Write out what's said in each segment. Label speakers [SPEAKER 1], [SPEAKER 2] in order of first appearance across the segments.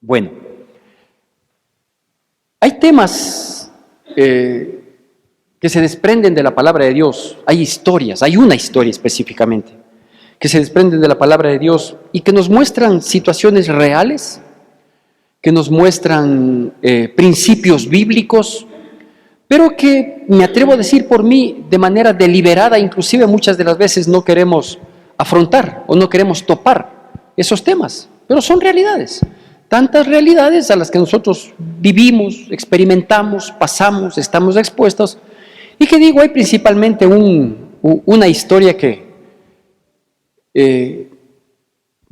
[SPEAKER 1] Bueno, hay temas que se desprenden de la palabra de Dios, hay historias, hay una historia específicamente, que se desprenden de la palabra de Dios y que nos muestran situaciones reales, que nos muestran principios bíblicos, pero que me atrevo a decir por mí, de manera deliberada, inclusive muchas de las veces no queremos afrontar o no queremos topar esos temas, pero son realidades. Tantas realidades a las que nosotros vivimos, experimentamos, pasamos, estamos expuestos, y que digo, hay principalmente una historia que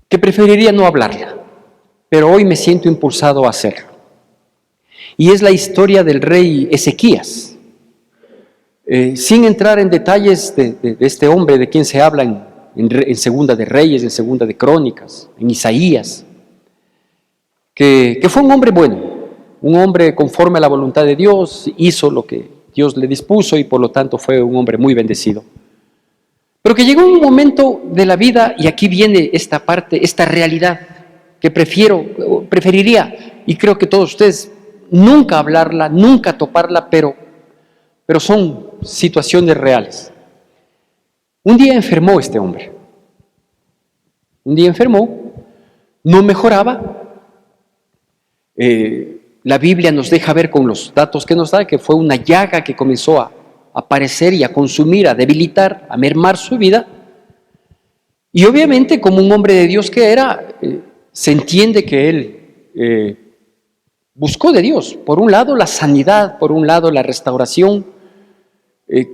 [SPEAKER 1] preferiría no hablarla, pero hoy me siento impulsado a hacerlo. Y es la historia del rey Ezequías. Sin entrar en detalles de este hombre de quien se habla en Segunda de Reyes, en Segunda de Crónicas, en Isaías, que fue un hombre bueno, un hombre conforme a la voluntad de Dios, hizo lo que Dios le dispuso y por lo tanto fue un hombre muy bendecido. Pero que llegó un momento de la vida, y aquí viene esta parte, esta realidad, que preferiría, y creo que todos ustedes, nunca hablarla, nunca toparla, pero son situaciones reales. Un día enfermó este hombre. Un día enfermó, no mejoraba. La Biblia nos deja ver con los datos que nos da que fue una llaga que comenzó a aparecer y a consumir, a debilitar, a mermar su vida. Y obviamente, como un hombre de Dios que era, se entiende que él buscó de Dios, por un lado la sanidad, por un lado la restauración,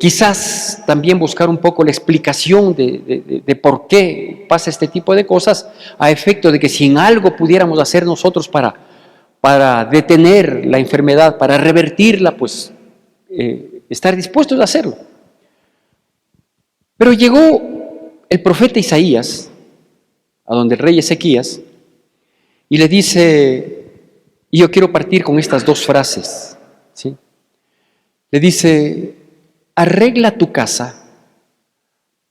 [SPEAKER 1] quizás también buscar un poco la explicación de por qué pasa este tipo de cosas, a efecto de que si en algo pudiéramos hacer nosotros para detener la enfermedad, para revertirla, pues estar dispuestos a hacerlo. Pero llegó el profeta Isaías, a donde el rey Ezequías, y le dice, y yo quiero partir con estas dos frases, ¿sí? Le dice, arregla tu casa,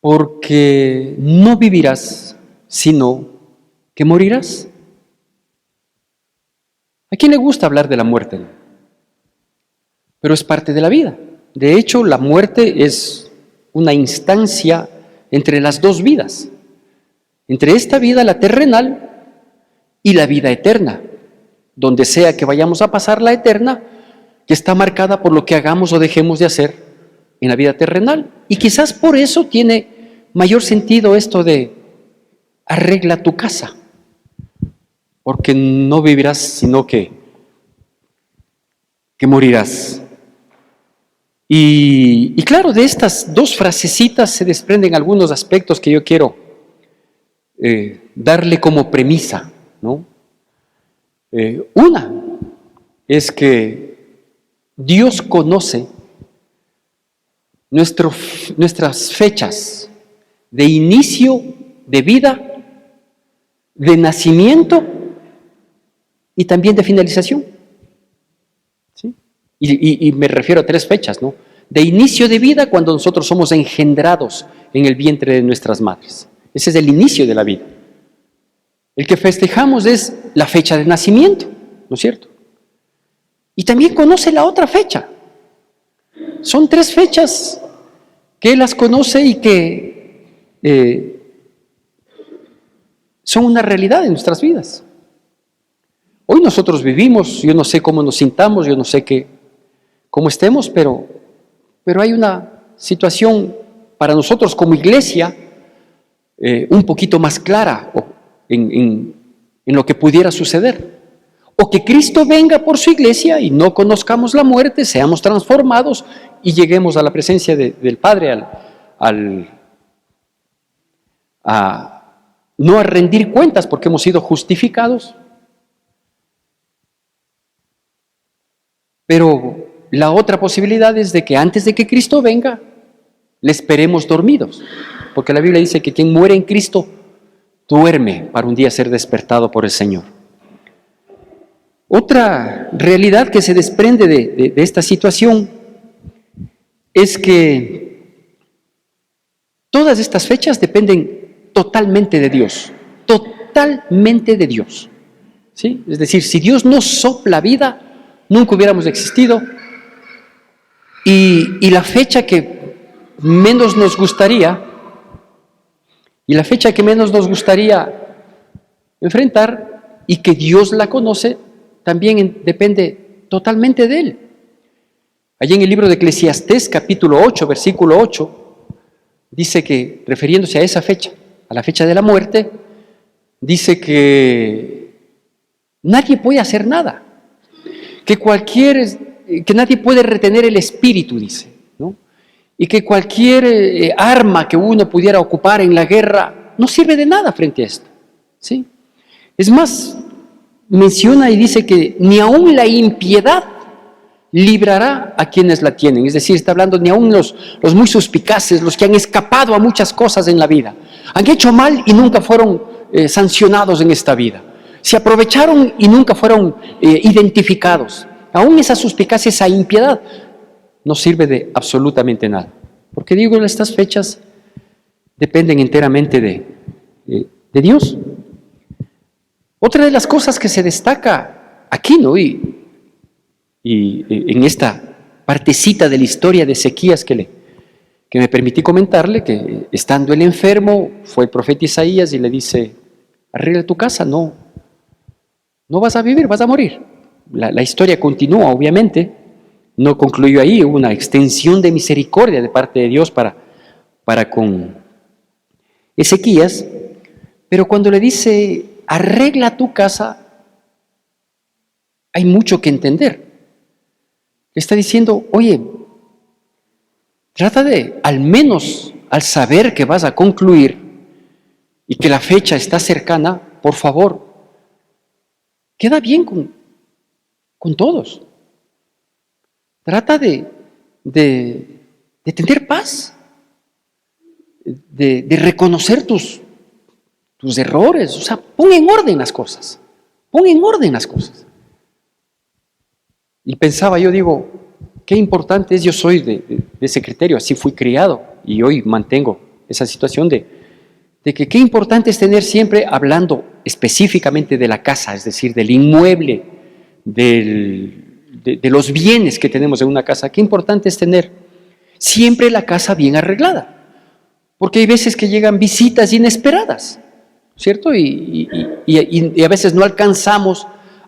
[SPEAKER 1] porque no vivirás, sino que morirás. ¿A quién le gusta hablar de la muerte? Pero es parte de la vida. De hecho, la muerte es una instancia entre las dos vidas, entre esta vida, la terrenal, y la vida eterna, donde sea que vayamos a pasar la eterna, que está marcada por lo que hagamos o dejemos de hacer en la vida terrenal. Y quizás por eso tiene mayor sentido esto de arregla tu casa, porque no vivirás, sino que morirás. Y claro, de estas dos frasecitas se desprenden algunos aspectos que yo quiero darle como premisa, ¿no? Una es que Dios conoce nuestras fechas de inicio de vida, de nacimiento y también de finalización. ¿Sí? Y me refiero a 3 fechas, ¿no? De inicio de vida, cuando nosotros somos engendrados en el vientre de nuestras madres. Ese es el inicio de la vida. El que festejamos es la fecha de nacimiento, ¿no es cierto? Y también conoce la otra fecha. Son 3 fechas que Él las conoce y que son una realidad en nuestras vidas. Hoy nosotros vivimos, yo no sé cómo nos sintamos, yo no sé cómo estemos, pero hay una situación para nosotros como iglesia un poquito más clara en lo que pudiera suceder. O que Cristo venga por su iglesia y no conozcamos la muerte, seamos transformados y lleguemos a la presencia del Padre, no a rendir cuentas porque hemos sido justificados. Pero la otra posibilidad es de que antes de que Cristo venga, le esperemos dormidos. Porque la Biblia dice que quien muere en Cristo duerme para un día ser despertado por el Señor. Otra realidad que se desprende de esta situación es que todas estas fechas dependen totalmente de Dios. totalmente de Dios. ¿Sí? Es decir, si Dios no sopla vida, nunca hubiéramos existido. Y la fecha que menos nos gustaría, enfrentar, y que Dios la conoce, también depende totalmente de Él. Allí en el libro de Eclesiastés, capítulo 8, versículo 8, dice que, refiriéndose a esa fecha, a la fecha de la muerte, dice que nadie puede hacer nada, que nadie puede retener el espíritu, dice, ¿no? Y que cualquier arma que uno pudiera ocupar en la guerra no sirve de nada frente a esto, ¿sí? Es más, menciona y dice que ni aun la impiedad librará a quienes la tienen. Es decir, está hablando ni aun los muy suspicaces, los que han escapado a muchas cosas en la vida, han hecho mal y nunca fueron sancionados en esta vida, se aprovecharon y nunca fueron identificados. Aún esa suspicacia, esa impiedad, no sirve de absolutamente nada. Porque digo, estas fechas dependen enteramente de Dios. Otra de las cosas que se destaca aquí, ¿no? Y en esta partecita de la historia de Ezequías que me permití comentarle, que estando él enfermo, fue el profeta Isaías y le dice: arregla tu casa, no vas a vivir, vas a morir. La historia continúa, obviamente, no concluyó ahí, hubo una extensión de misericordia de parte de Dios para con Ezequías, pero cuando le dice, arregla tu casa, hay mucho que entender. Le está diciendo, oye, trata de, al menos al saber que vas a concluir y que la fecha está cercana, por favor, queda bien con todos. Trata de tener paz, de reconocer tus errores, o sea, pon en orden las cosas. Y pensaba, yo digo, qué importante es, yo soy de ese criterio, así fui criado y hoy mantengo esa situación de que qué importante es tener siempre, hablando específicamente de la casa, es decir, del inmueble, de los bienes que tenemos en una casa, qué importante es tener siempre la casa bien arreglada, porque hay veces que llegan visitas inesperadas, ¿cierto? Y a veces no alcanzamos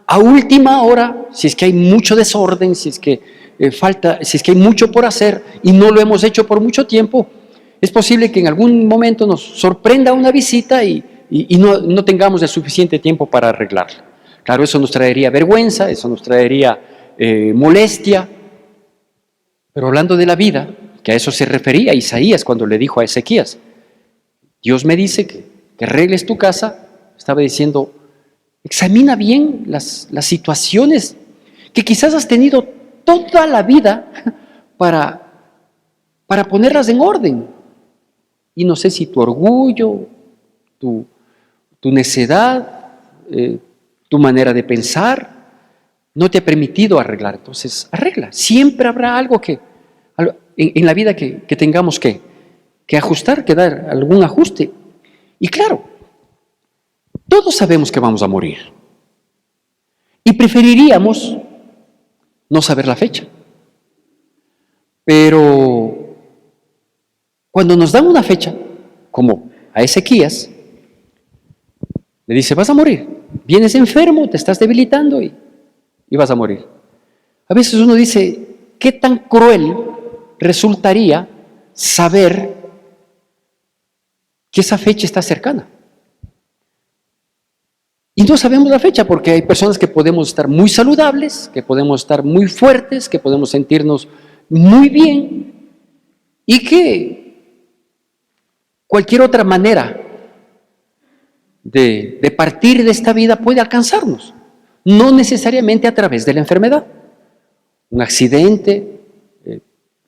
[SPEAKER 1] a última hora, si es que hay mucho desorden, si es que si es que hay mucho por hacer y no lo hemos hecho por mucho tiempo, es posible que en algún momento nos sorprenda una visita y no tengamos el suficiente tiempo para arreglarla. Claro, eso nos traería vergüenza, eso nos traería molestia, pero hablando de la vida, que a eso se refería Isaías cuando le dijo a Ezequías, Dios me dice que arregles tu casa, estaba diciendo, examina bien las situaciones que quizás has tenido toda la vida para ponerlas en orden. Y no sé si tu orgullo, tu necedad, tu manera de pensar, no te ha permitido arreglar. Entonces, arregla. Siempre habrá algo en la vida que tengamos que ajustar, que dar algún ajuste. Y claro, todos sabemos que vamos a morir. Y preferiríamos no saber la fecha. Pero cuando nos dan una fecha, como a Ezequías, le dice, vas a morir. Vienes enfermo, te estás debilitando y vas a morir. A veces uno dice, ¿qué tan cruel resultaría saber que esa fecha está cercana? Y no sabemos la fecha porque hay personas que podemos estar muy saludables, que podemos estar muy fuertes, que podemos sentirnos muy bien y que cualquier otra manera de partir de esta vida puede alcanzarnos, no necesariamente a través de la enfermedad. Un accidente,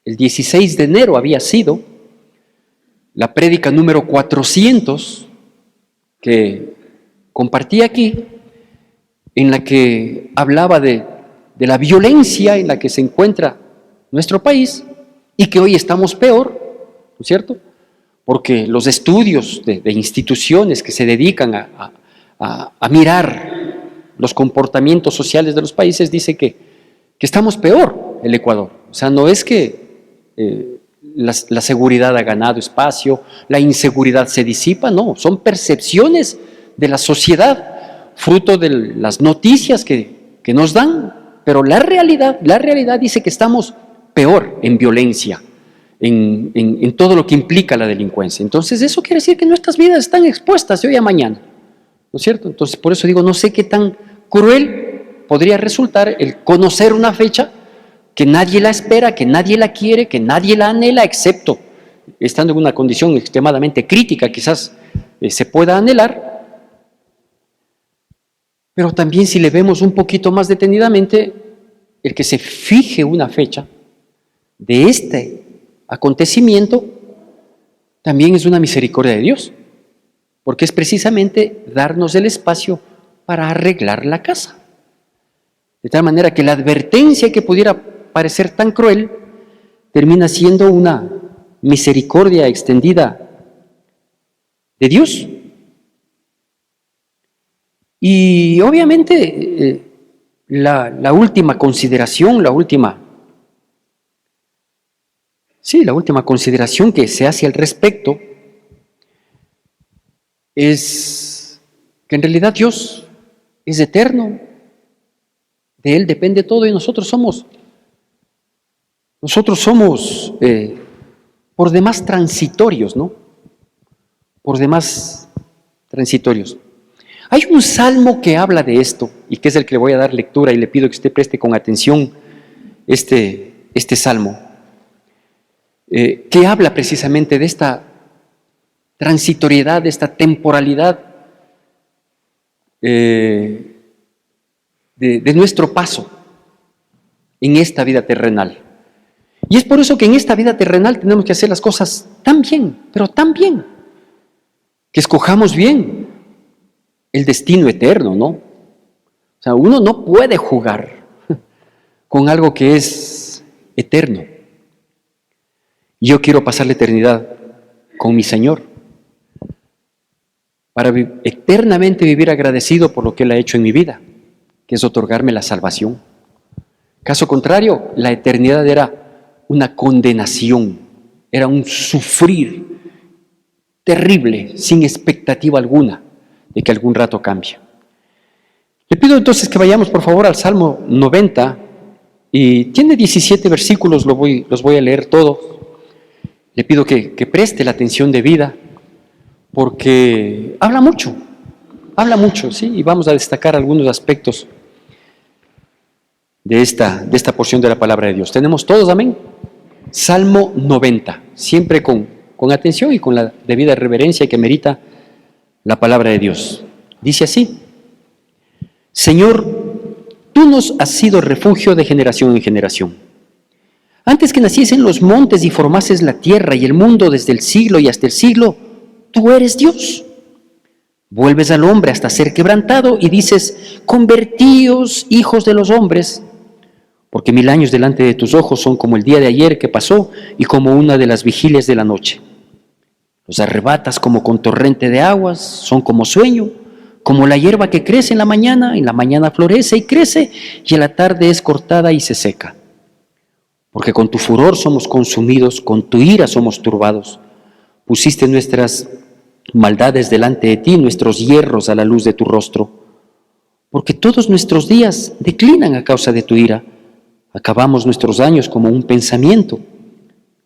[SPEAKER 1] el 16 de enero había sido la prédica número 400 que compartí aquí, en la que hablaba de la violencia en la que se encuentra nuestro país y que hoy estamos peor, ¿no es cierto? porque los estudios de instituciones que se dedican a mirar los comportamientos sociales de los países dice que estamos peor el Ecuador. O sea, no es que la seguridad ha ganado espacio, la inseguridad se disipa, no, son percepciones de la sociedad, fruto de las noticias que nos dan, pero la realidad dice que estamos peor en violencia, en todo lo que implica la delincuencia. Entonces eso quiere decir que nuestras vidas están expuestas de hoy a mañana, ¿no es cierto? Entonces por eso digo, no sé qué tan cruel podría resultar el conocer una fecha que nadie la espera, que nadie la quiere, que nadie la anhela, excepto estando en una condición extremadamente crítica, quizás se pueda anhelar, pero también si le vemos un poquito más detenidamente, el que se fije una fecha de este acontecimiento también es una misericordia de Dios, porque es precisamente darnos el espacio para arreglar la casa. De tal manera que la advertencia que pudiera parecer tan cruel termina siendo una misericordia extendida de Dios. Y obviamente la última consideración, la última consideración que se hace al respecto es que en realidad Dios es eterno, de Él depende todo y nosotros somos por demás transitorios, ¿no? Por demás transitorios. Hay un salmo que habla de esto y que es el que le voy a dar lectura y le pido que usted preste con atención este salmo, que habla precisamente de esta transitoriedad, de esta temporalidad de nuestro paso en esta vida terrenal. Y es por eso que en esta vida terrenal tenemos que hacer las cosas tan bien, pero tan bien, que escojamos bien el destino eterno, ¿no? O sea, uno no puede jugar con algo que es eterno. Yo quiero pasar la eternidad con mi Señor para eternamente vivir agradecido por lo que Él ha hecho en mi vida, que es otorgarme la salvación. Caso contrario, la eternidad era una condenación, era un sufrir terrible, sin expectativa alguna de que algún rato cambie. Le pido entonces que vayamos por favor al Salmo 90 y tiene 17 versículos, los voy a leer todos. Le pido que preste la atención debida porque habla mucho, ¿sí? Y vamos a destacar algunos aspectos de esta porción de la palabra de Dios. ¿Tenemos todos, amén? Salmo 90, siempre con atención y con la debida reverencia que merita la palabra de Dios. Dice así: Señor, tú nos has sido refugio de generación en generación. Antes que naciesen los montes y formases la tierra y el mundo desde el siglo y hasta el siglo, tú eres Dios. Vuelves al hombre hasta ser quebrantado y dices: convertíos, hijos de los hombres, porque 1000 años delante de tus ojos son como el día de ayer que pasó y como una de las vigilias de la noche. Los arrebatas como con torrente de aguas, son como sueño, como la hierba que crece en la mañana florece y crece y en la tarde es cortada y se seca. Porque con tu furor somos consumidos, con tu ira somos turbados. Pusiste nuestras maldades delante de ti, nuestros hierros a la luz de tu rostro. Porque todos nuestros días declinan a causa de tu ira. Acabamos nuestros años como un pensamiento.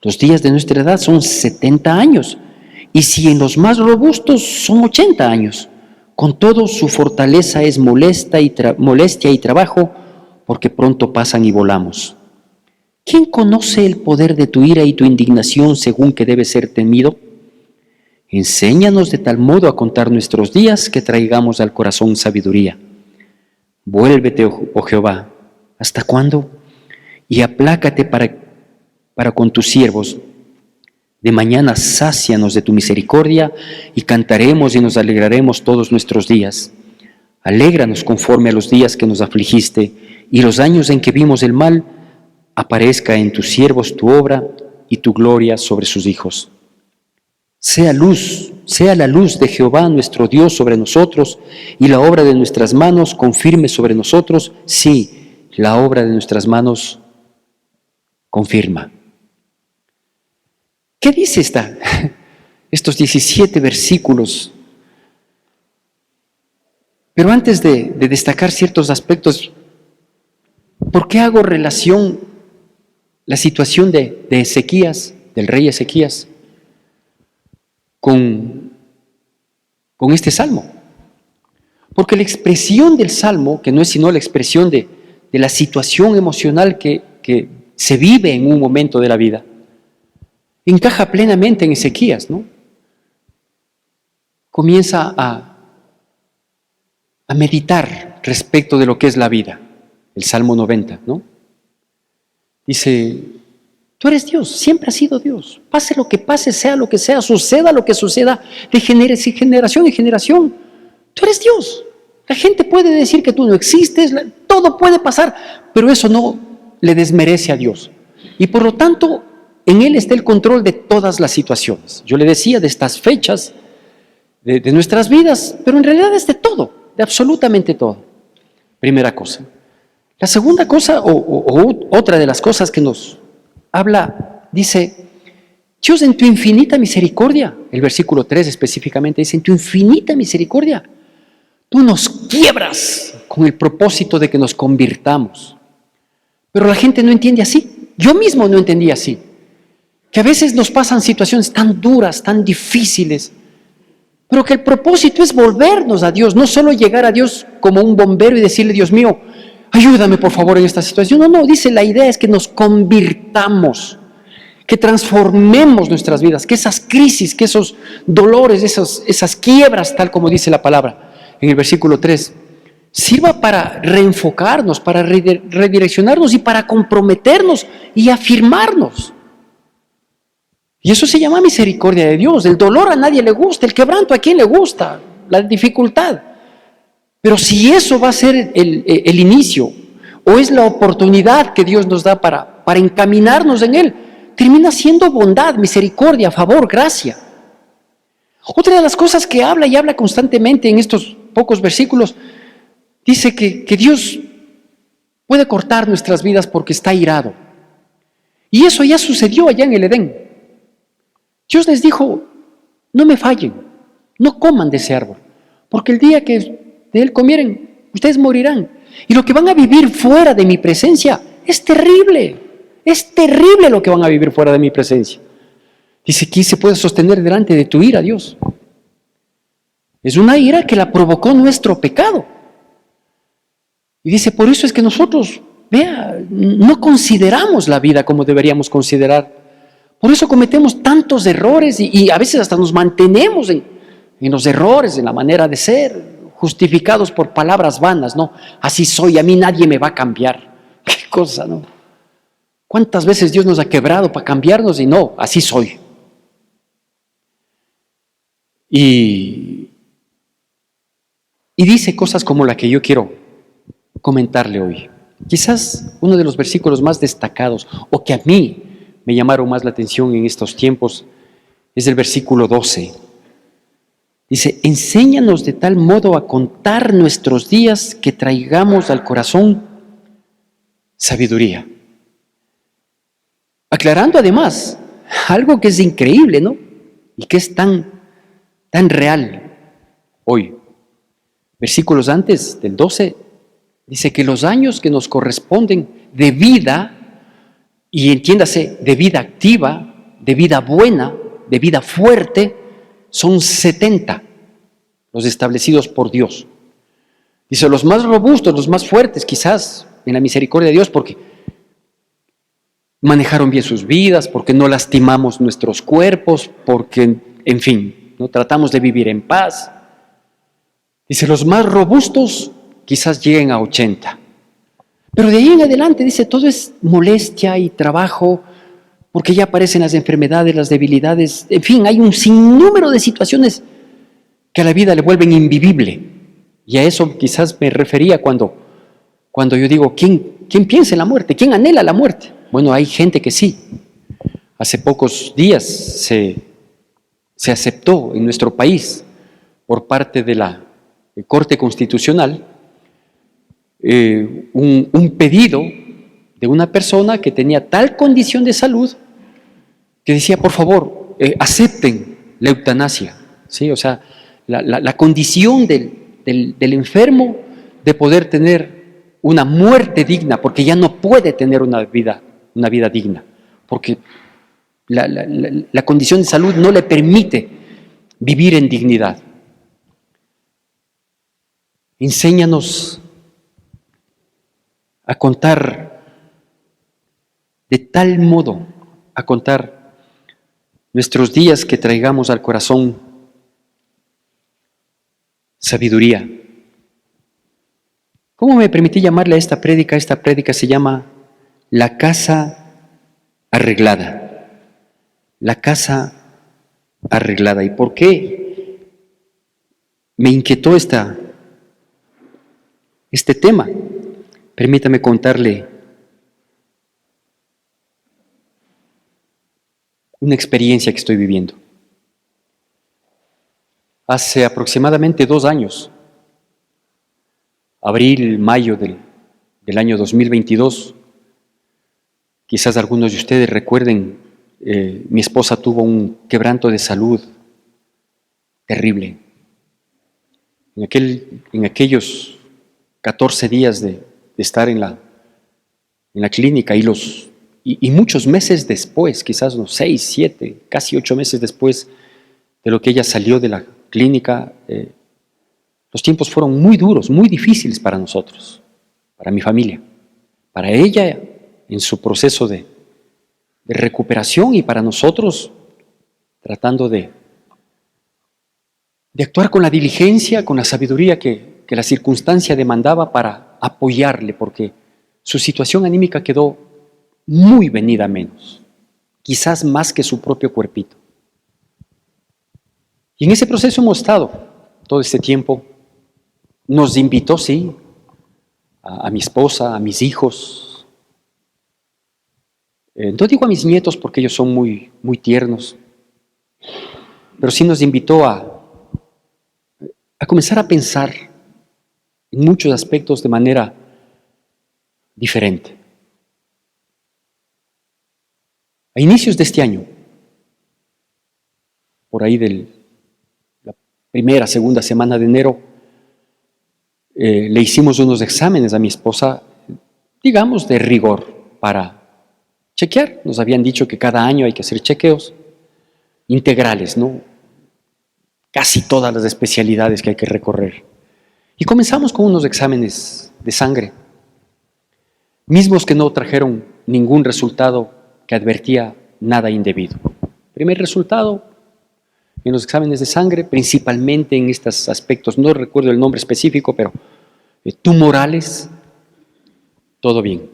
[SPEAKER 1] Los días de nuestra edad son 70 años, y si en los más robustos son 80 años. Con todo, su fortaleza es molestia y trabajo, porque pronto pasan y volamos. ¿Quién conoce el poder de tu ira y tu indignación según que debe ser temido? Enséñanos de tal modo a contar nuestros días que traigamos al corazón sabiduría. Vuélvete, oh Jehová, ¿hasta cuándo? Y aplácate para con tus siervos. De mañana sácianos de tu misericordia y cantaremos y nos alegraremos todos nuestros días. Alégranos conforme a los días que nos afligiste y los años en que vimos el mal. Aparezca en tus siervos tu obra y tu gloria sobre sus hijos. sea la luz de Jehová nuestro Dios sobre nosotros y la obra de nuestras manos confirme sobre nosotros. Sí, la obra de nuestras manos confirma. ¿Qué dice estos 17 versículos? Pero antes de destacar ciertos aspectos, ¿por qué hago relación la situación de Ezequías, del rey Ezequías, con este salmo? Porque la expresión del salmo, que no es sino la expresión de la situación emocional que se vive en un momento de la vida, encaja plenamente en Ezequías, ¿no? Comienza a meditar respecto de lo que es la vida, el Salmo 90, ¿no? Dice, tú eres Dios, siempre has sido Dios, pase lo que pase, sea lo que sea, suceda lo que suceda, de generación en generación, tú eres Dios. La gente puede decir que tú no existes, todo puede pasar, pero eso no le desmerece a Dios. Y por lo tanto, en Él está el control de todas las situaciones. Yo le decía de estas fechas, de nuestras vidas, pero en realidad es de todo, de absolutamente todo. Primera cosa. La segunda cosa, o otra de las cosas que nos habla, dice, Dios en tu infinita misericordia, el versículo 3 específicamente dice, en tu infinita misericordia, tú nos quiebras con el propósito de que nos convirtamos. Pero la gente no entiende así. Yo mismo no entendía así. Que a veces nos pasan situaciones tan duras, tan difíciles, pero que el propósito es volvernos a Dios, no solo llegar a Dios como un bombero y decirle, Dios mío, ayúdame por favor en esta situación. No, dice, la idea es que nos convirtamos, que transformemos nuestras vidas, que esas crisis, que esos dolores, esas quiebras, tal como dice la palabra en el versículo 3, sirva para reenfocarnos, para redireccionarnos y para comprometernos y afirmarnos. Y eso se llama misericordia de Dios. El dolor a nadie le gusta, el quebranto a quién le gusta, la dificultad. Pero si eso va a ser el inicio, o es la oportunidad que Dios nos da para encaminarnos en Él, termina siendo bondad, misericordia, favor, gracia. Otra de las cosas que habla y habla constantemente en estos pocos versículos, dice que Dios puede cortar nuestras vidas porque está irado. Y eso ya sucedió allá en el Edén. Dios les dijo, no me fallen, no coman de ese árbol, porque el día que de él comieren, ustedes morirán. Y lo que van a vivir fuera de mi presencia es terrible lo que van a vivir fuera de mi presencia. Dice, ¿quién se puede sostener delante de tu ira, Dios? Es una ira que la provocó nuestro pecado. Y dice, por eso es que nosotros, no consideramos la vida como deberíamos considerar. Por eso cometemos tantos errores y a veces hasta nos mantenemos en los errores, en la manera de ser, justificados por palabras vanas, ¿no? Así soy, a mí nadie me va a cambiar. Qué cosa, ¿no? ¿Cuántas veces Dios nos ha quebrado para cambiarnos y no, así soy? Y dice cosas como la que yo quiero comentarle hoy. Quizás uno de los versículos más destacados, o que a mí me llamaron más la atención en estos tiempos, es el versículo 12. Dice, enséñanos de tal modo a contar nuestros días que traigamos al corazón sabiduría. Aclarando además algo que es increíble, ¿no? Y que es tan real hoy. Versículos antes del 12, dice que los años que nos corresponden de vida, y entiéndase, de vida activa, de vida buena, de vida fuerte, son 70 los establecidos por Dios. Dice, los más robustos, los más fuertes, quizás en la misericordia de Dios, porque manejaron bien sus vidas, porque no lastimamos nuestros cuerpos, porque, en fin, no tratamos de vivir en paz. Dice, los más robustos quizás lleguen a 80. Pero de ahí en adelante, dice, todo es molestia y trabajo, porque ya aparecen las enfermedades, las debilidades, en fin, hay un sinnúmero de situaciones que a la vida le vuelven invivible. Y a eso quizás me refería cuando yo digo, ¿quién piensa en la muerte? ¿Quién anhela la muerte? Bueno, hay gente que sí. Hace pocos días se se aceptó en nuestro país por parte de la Corte Constitucional un pedido de una persona que tenía tal condición de salud que decía, por favor, acepten la eutanasia, ¿sí? O sea, la condición del enfermo de poder tener una muerte digna, porque ya no puede tener una vida digna, porque la condición de salud no le permite vivir en dignidad. Enséñanos a contar de tal modo, a contar nuestros días, que traigamos al corazón sabiduría. ¿Cómo me permití llamarle a esta prédica? Esta prédica se llama La casa arreglada. La casa arreglada. ¿Y por qué me inquietó este tema? Permítame contarle una experiencia que estoy viviendo. Hace aproximadamente 2 años, abril, mayo del año 2022, quizás algunos de ustedes recuerden, mi esposa tuvo un quebranto de salud terrible. En aquellos 14 días de estar en la clínica y muchos meses después, quizás unos 6, 7, casi 8 meses después de lo que ella salió de la clínica, los tiempos fueron muy duros, muy difíciles para nosotros, para mi familia, para ella en su proceso de recuperación y para nosotros tratando de actuar con la diligencia, con la sabiduría que la circunstancia demandaba para apoyarle, porque su situación anímica quedó muy venida a menos, quizás más que su propio cuerpito. Y en ese proceso hemos estado todo este tiempo. Nos invitó, sí, a mi esposa, a mis hijos. No digo a mis nietos porque ellos son muy, muy tiernos, pero sí nos invitó a comenzar a pensar en muchos aspectos de manera diferente. A inicios de este año, por ahí de la primera, segunda semana de enero, le hicimos unos exámenes a mi esposa, digamos, de rigor, para chequear. Nos habían dicho que cada año hay que hacer chequeos integrales, ¿no? Casi todas las especialidades que hay que recorrer. Y comenzamos con unos exámenes de sangre, mismos que no trajeron ningún resultado que advertía nada indebido. Primer resultado, en los exámenes de sangre, principalmente en estos aspectos, no recuerdo el nombre específico, pero tumorales, todo bien.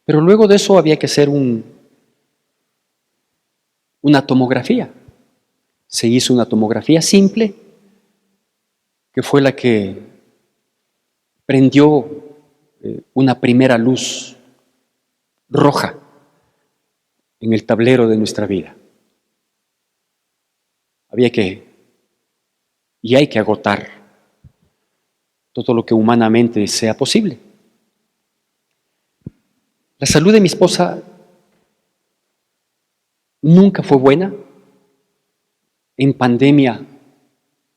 [SPEAKER 1] Pero luego de eso había que hacer una tomografía. Se hizo una tomografía simple, que fue la que prendió una primera luz roja en el tablero de nuestra vida. Había que, y hay que agotar todo lo que humanamente sea posible. La salud de mi esposa nunca fue buena. En pandemia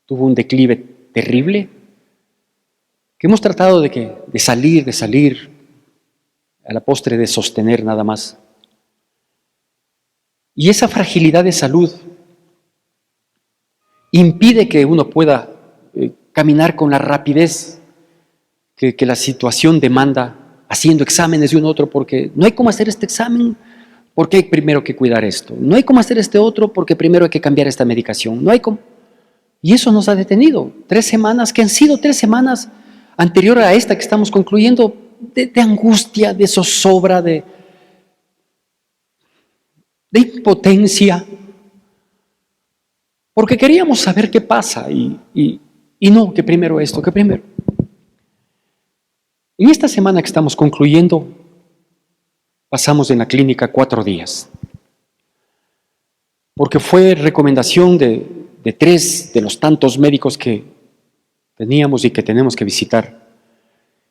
[SPEAKER 1] tuvo un declive terrible, que hemos tratado de salir, a la postre de sostener nada más. Y esa fragilidad de salud impide que uno pueda caminar con la rapidez que la situación demanda, haciendo exámenes de uno a otro, porque no hay cómo hacer este examen, porque hay primero que cuidar esto. No hay cómo hacer este otro, porque primero hay que cambiar esta medicación. No hay cómo. Y eso nos ha detenido. 3 semanas, que han sido 3 semanas anterior a esta que estamos concluyendo, de angustia, de zozobra, de impotencia, porque queríamos saber qué pasa y no, que primero esto, que primero. En esta semana que estamos concluyendo, pasamos en la clínica 4 días. porque fue recomendación de 3 de los tantos médicos que teníamos y que tenemos que visitar.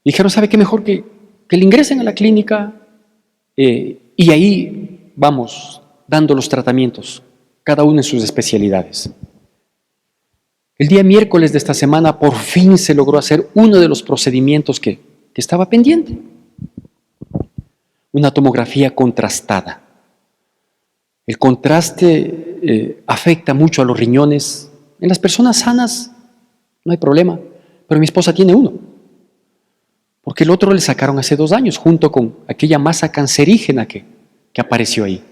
[SPEAKER 1] Dijeron, ¿sabe qué? Mejor que le ingresen a la clínica y ahí vamos dando los tratamientos, cada uno en sus especialidades. El día miércoles de esta semana por fin se logró hacer uno de los procedimientos que estaba pendiente. Una tomografía contrastada. El contraste afecta mucho a los riñones. En las personas sanas no hay problema, pero mi esposa tiene uno. Porque el otro le sacaron hace 2 años, junto con aquella masa cancerígena que apareció ahí.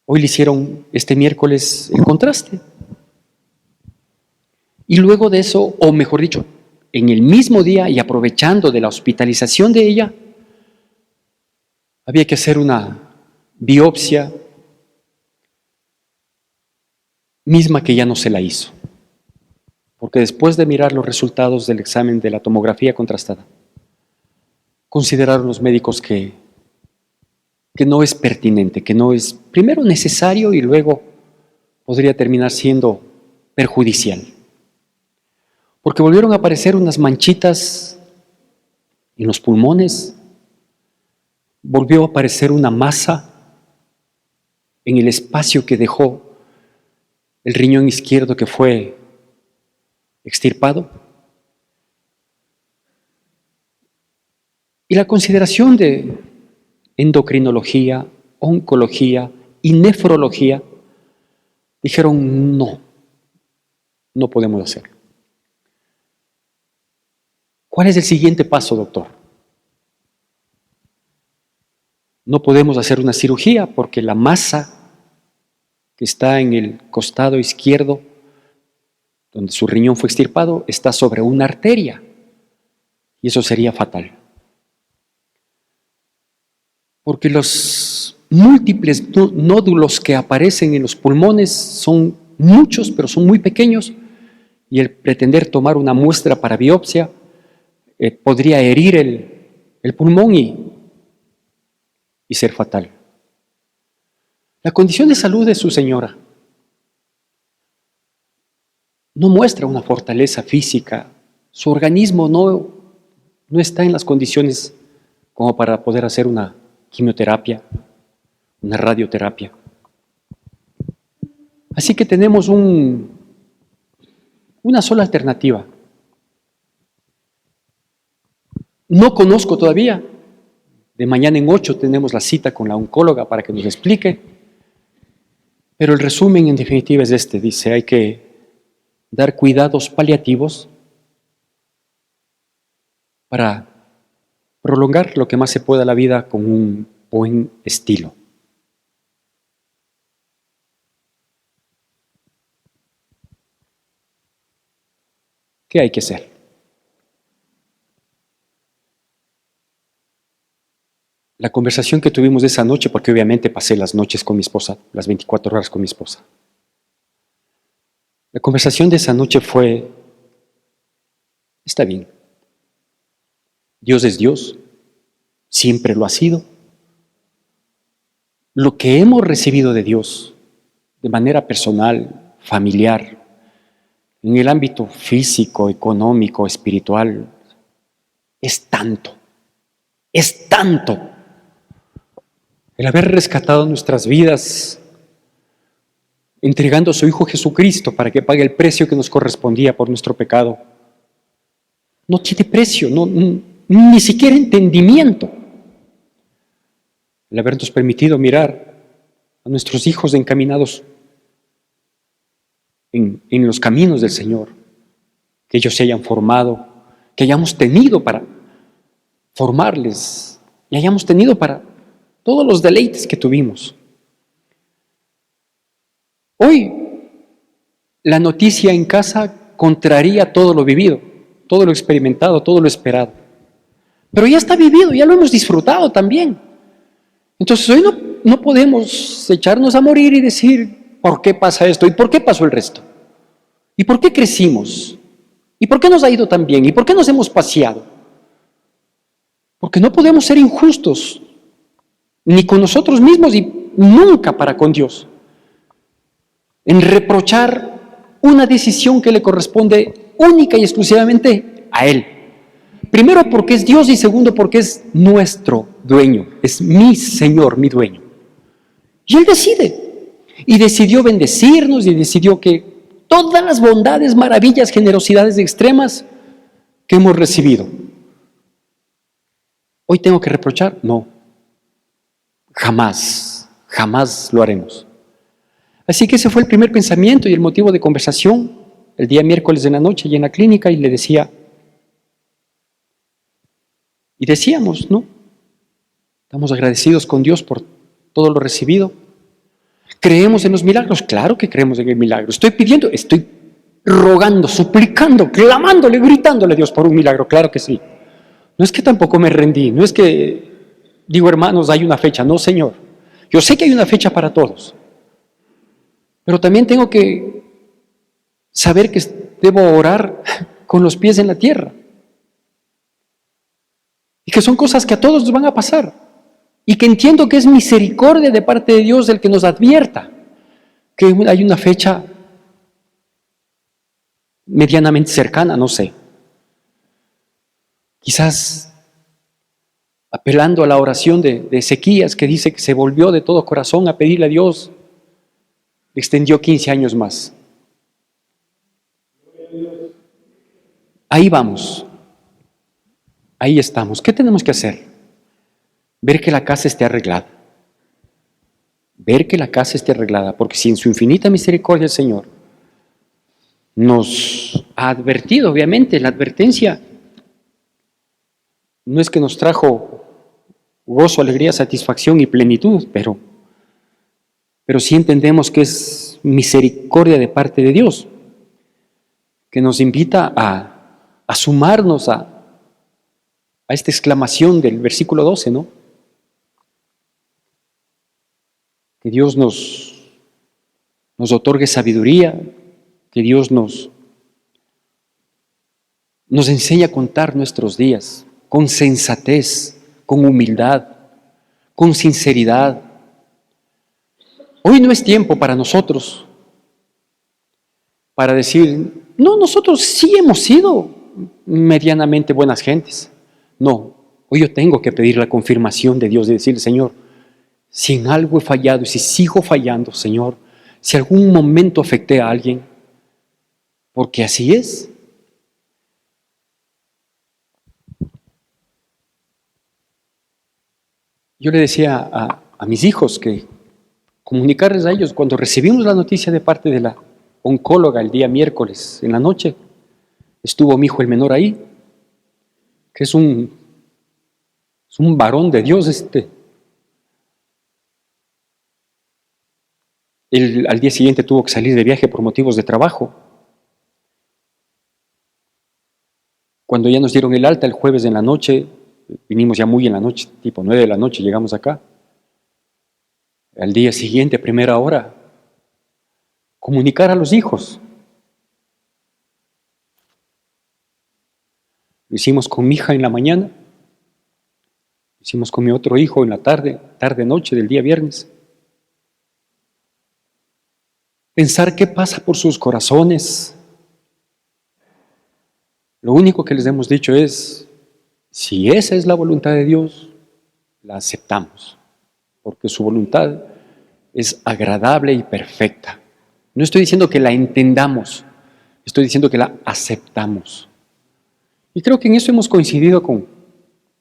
[SPEAKER 1] Hoy le hicieron este miércoles el contraste. Y luego de eso, o mejor dicho, en el mismo día y aprovechando de la hospitalización de ella, había que hacer una biopsia misma que ya no se la hizo. Porque después de mirar los resultados del examen de la tomografía contrastada, consideraron los médicos que no es pertinente, que no es primero necesario y luego podría terminar siendo perjudicial. Porque volvieron a aparecer unas manchitas en los pulmones, volvió a aparecer una masa en el espacio que dejó el riñón izquierdo que fue extirpado. Y la consideración de endocrinología, oncología y nefrología dijeron no podemos hacerlo. ¿Cuál es el siguiente paso, doctor? No podemos hacer una cirugía porque la masa que está en el costado izquierdo, donde su riñón fue extirpado, está sobre una arteria y eso sería fatal. Porque los múltiples nódulos que aparecen en los pulmones son muchos, pero son muy pequeños y el pretender tomar una muestra para biopsia podría herir el pulmón y ser fatal. La condición de salud de su señora no muestra una fortaleza física. Su organismo no está en las condiciones como para poder hacer una quimioterapia, una radioterapia. Así que tenemos una sola alternativa. No conozco todavía. De mañana en 8 tenemos la cita con la oncóloga para que nos explique. Pero el resumen en definitiva es este. Dice, hay que dar cuidados paliativos para prolongar lo que más se pueda la vida con un buen estilo. ¿Qué hay que hacer? La conversación que tuvimos esa noche, porque obviamente pasé las noches con mi esposa, las 24 horas con mi esposa. La conversación de esa noche fue, está bien, Dios es Dios, siempre lo ha sido. Lo que hemos recibido de Dios, de manera personal, familiar, en el ámbito físico, económico, espiritual, es tanto. El haber rescatado nuestras vidas, entregando a su Hijo Jesucristo para que pague el precio que nos correspondía por nuestro pecado, no tiene precio, ni siquiera entendimiento. El habernos permitido mirar a nuestros hijos encaminados en los caminos del Señor, que ellos se hayan formado, que hayamos tenido para formarles y hayamos tenido para todos los deleites que tuvimos. Hoy, la noticia en casa contraría todo lo vivido, todo lo experimentado, todo lo esperado. Pero ya está vivido, ya lo hemos disfrutado también. Entonces hoy no podemos echarnos a morir y decir, ¿por qué pasa esto? ¿Y por qué pasó el resto? ¿Y por qué crecimos? ¿Y por qué nos ha ido tan bien? ¿Y por qué nos hemos paseado? Porque no podemos ser injustos, ni con nosotros mismos y nunca para con Dios. en reprochar una decisión que le corresponde única y exclusivamente a Él. Primero porque es Dios y segundo porque es nuestro dueño, es mi Señor, mi dueño. Y Él decide. Y decidió bendecirnos y decidió que todas las bondades, maravillas, generosidades extremas que hemos recibido. ¿Hoy tengo que reprochar? No. Jamás, jamás lo haremos. Así que ese fue el primer pensamiento y el motivo de conversación el día miércoles de la noche y en la clínica, y le decía, y decíamos, ¿no? Estamos agradecidos con Dios por todo lo recibido. ¿Creemos en los milagros? Claro que creemos en el milagro. Estoy pidiendo, estoy rogando, suplicando, clamándole, gritándole a Dios por un milagro. Claro que sí. No es que tampoco me rendí, no es que digo, hermanos, hay una fecha. No, Señor. Yo sé que hay una fecha para todos. Pero también tengo que saber que debo orar con los pies en la tierra. Y que son cosas que a todos nos van a pasar. Y que entiendo que es misericordia de parte de Dios el que nos advierta que hay una fecha medianamente cercana, no sé. Quizás apelando a la oración de Ezequías, que dice que se volvió de todo corazón a pedirle a Dios, extendió 15 años más. Ahí vamos. Ahí estamos. ¿Qué tenemos que hacer? Ver que la casa esté arreglada. Ver que la casa esté arreglada, porque si en su infinita misericordia el Señor nos ha advertido, obviamente, la advertencia no es que nos trajo gozo, alegría, satisfacción y plenitud, pero sí entendemos que es misericordia de parte de Dios, que nos invita a sumarnos a esta exclamación del versículo 12, ¿no? Que Dios nos otorgue sabiduría, que Dios nos enseñe a contar nuestros días con sensatez, con humildad, con sinceridad. Hoy no es tiempo para nosotros para decir, no, nosotros sí hemos sido medianamente buenas gentes. No, hoy yo tengo que pedir la confirmación de Dios, de decirle, Señor, si en algo he fallado y si sigo fallando, Señor, si algún momento afecté a alguien, porque así es. Yo le decía a mis hijos que comunicarles a ellos, cuando recibimos la noticia de parte de la oncóloga el día miércoles en la noche, estuvo mi hijo el menor ahí, que es un varón de Dios. Él al día siguiente tuvo que salir de viaje por motivos de trabajo. Cuando ya nos dieron el alta el jueves en la noche, vinimos ya muy en la noche, tipo 9 de la noche, llegamos acá. Al día siguiente, a primera hora, comunicar a los hijos. Lo hicimos con mi hija en la mañana, lo hicimos con mi otro hijo en la tarde-noche del día viernes. Pensar qué pasa por sus corazones. Lo único que les hemos dicho es, si esa es la voluntad de Dios, la aceptamos, porque su voluntad es agradable y perfecta. No estoy diciendo que la entendamos, estoy diciendo que la aceptamos. Y creo que en eso hemos coincidido con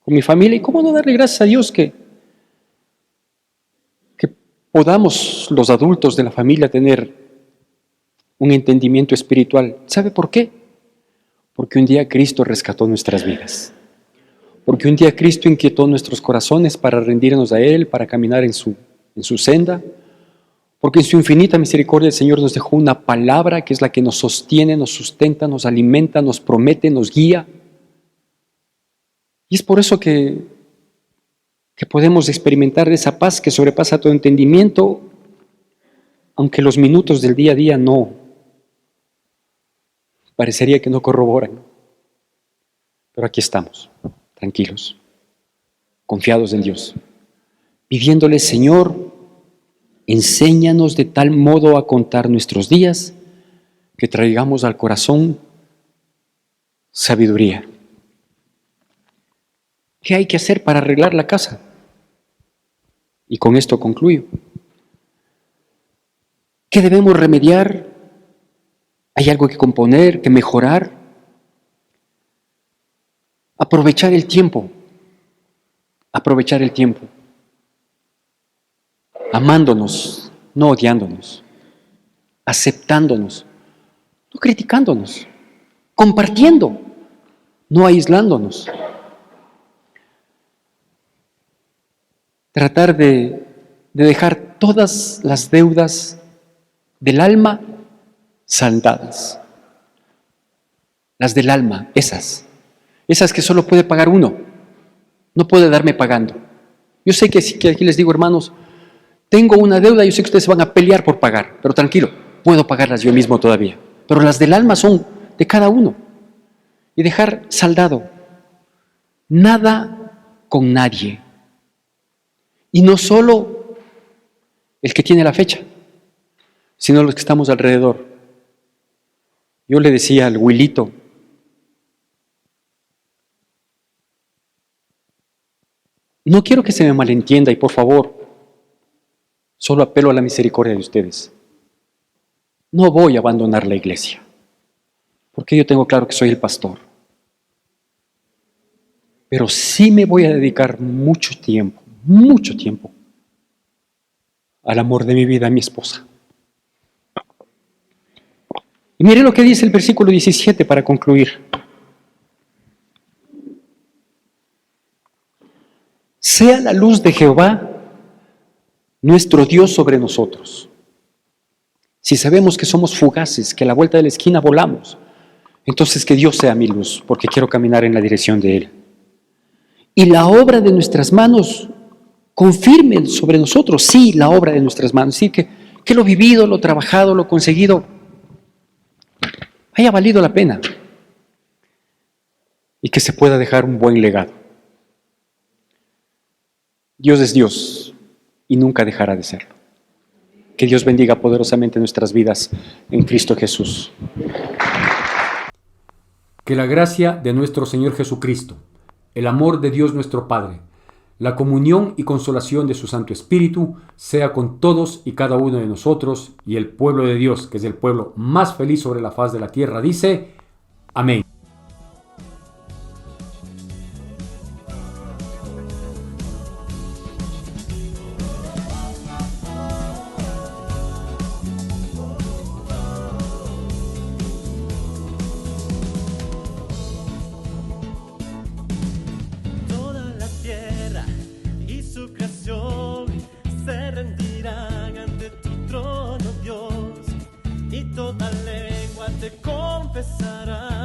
[SPEAKER 1] mi familia. ¿Y cómo no darle gracias a Dios que podamos los adultos de la familia tener un entendimiento espiritual? ¿Sabe por qué? Porque un día Cristo rescató nuestras vidas. Porque un día Cristo inquietó nuestros corazones para rendirnos a Él, para caminar en su senda. Porque en su infinita misericordia el Señor nos dejó una palabra que es la que nos sostiene, nos sustenta, nos alimenta, nos promete, nos guía. Y es por eso que podemos experimentar esa paz que sobrepasa todo entendimiento, aunque los minutos del día a día parecería que no corroboran. Pero aquí estamos, tranquilos, confiados en Dios, pidiéndole, Señor, Enséñanos de tal modo a contar nuestros días que traigamos al corazón sabiduría. ¿Qué hay que hacer para arreglar la casa? Y con esto concluyo. ¿Qué debemos remediar? ¿Hay algo que componer, que mejorar? Aprovechar el tiempo. Aprovechar el tiempo. Amándonos, no odiándonos. Aceptándonos, no criticándonos. Compartiendo, no aislándonos. Tratar de dejar todas las deudas del alma saldadas. Las del alma, esas que solo puede pagar uno, no puede darme pagando. Yo sé que aquí les digo, hermanos, tengo una deuda, yo sé que ustedes se van a pelear por pagar, pero tranquilo, puedo pagarlas yo mismo todavía. Pero las del alma son de cada uno. Y dejar saldado. Nada con nadie. Y no solo el que tiene la fecha, sino los que estamos alrededor. Yo le decía al Wilito, no quiero que se me malentienda y por favor, solo apelo a la misericordia de ustedes. No voy a abandonar la iglesia, porque yo tengo claro que soy el pastor. Pero sí me voy a dedicar mucho tiempo al amor de mi vida, a mi esposa. Y mire lo que dice el versículo 17 para concluir. Sea la luz de Jehová nuestro Dios sobre nosotros. Si sabemos que somos fugaces, que a la vuelta de la esquina volamos, entonces que Dios sea mi luz, porque quiero caminar en la dirección de Él. Y la obra de nuestras manos confirme sobre nosotros, sí, la obra de nuestras manos, sí, que lo vivido, lo trabajado, lo conseguido haya valido la pena y que se pueda dejar un buen legado. Dios es Dios y nunca dejará de serlo. Que Dios bendiga poderosamente nuestras vidas en Cristo Jesús.
[SPEAKER 2] Que la gracia de nuestro Señor Jesucristo, el amor de Dios nuestro Padre, la comunión y consolación de su Santo Espíritu sea con todos y cada uno de nosotros, y el pueblo de Dios, que es el pueblo más feliz sobre la faz de la tierra, dice: amén.
[SPEAKER 3] Se rendirán ante tu trono, Dios, y toda lengua te confesará